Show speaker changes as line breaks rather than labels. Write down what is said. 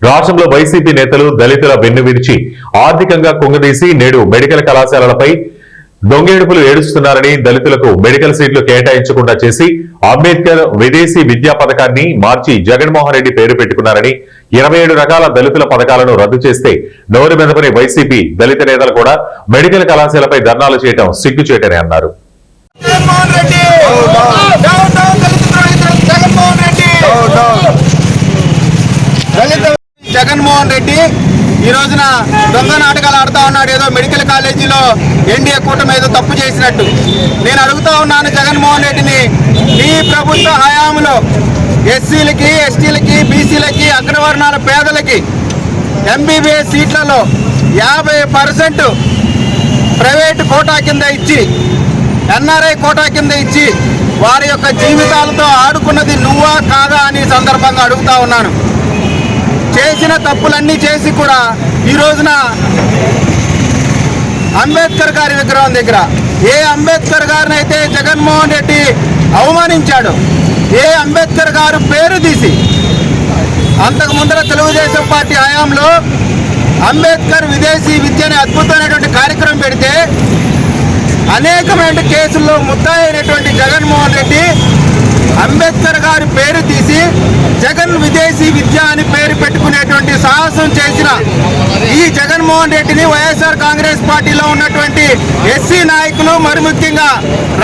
రాష్ట్రంలో వైసీపీ నేతలు దళితుల వెన్ను విరిచి ఆర్థికంగా కుంగదీసి నేడు మెడికల్ కళాశాలలపై దొంగేడుపులు ఏడుస్తున్నారని, దళితులకు మెడికల్ సీట్లు కేటాయించకుండా చేసి అంబేద్కర్ విదేశీ విద్యా పథకాన్ని మార్చి జగన్మోహన్ రెడ్డి పేరు పెట్టుకున్నారని, 27 రకాల దళితుల పథకాలను రద్దు చేస్తే నోరు మెదపని వైసీపీ దళిత నేతలు కూడా మెడికల్ కళాశాలపై ధర్నాలు చేయడం సిగ్గుచేటని అన్నారు.
జగన్మోహన్ రెడ్డి ఈ రోజున దొంగ నాటకాలు ఆడుతా ఉన్నాడు. ఏదో మెడికల్ కాలేజీలో ఎన్డీఏ కూటమి ఏదో తప్పు చేసినట్టు. నేను అడుగుతా ఉన్నాను జగన్మోహన్ రెడ్డిని, నీ ప్రభుత్వ హయాంలో ఎస్సీలకి, ఎస్టీలకి, బీసీలకి, అగ్రవర్ణాల పేదలకి ఎంబీబీఎస్ సీట్లలో 50% ప్రైవేటు కోటా కింద ఇచ్చి, ఎన్ఆర్ఐ కోటా కింద ఇచ్చి వారి యొక్క జీవితాలతో ఆడుకున్నది నువ్వా కాదా అని సందర్భంగా అడుగుతా ఉన్నాను. చేసిన తప్పులన్నీ చేసి కూడా ఈ రోజున అంబేద్కర్ గారి విగ్రహం దగ్గర ఏ అంబేద్కర్ గారిని అయితే జగన్మోహన్ రెడ్డి అవమానించాడు, ఏ అంబేద్కర్ గారు పేరు తీసి అంతకు ముందర తెలుగుదేశం పార్టీ హయాంలో అంబేద్కర్ విదేశీ విద్య అనే అద్భుతమైనటువంటి కార్యక్రమం పెడితే అనేకమైన కేసుల్లో ముద్దాయి అయినటువంటి జగన్మోహన్ రెడ్డి అంబేద్కర్ గారి పేరు తీసి జగన్ విదేశీ విద్య అని పేరు పెట్టుకునేటువంటి సాహసం చేసిన ఈ జగన్మోహన్ రెడ్డిని వైఎస్ఆర్ కాంగ్రెస్ పార్టీలో ఉన్నటువంటి ఎస్సీ నాయకులు, మరి ముఖ్యంగా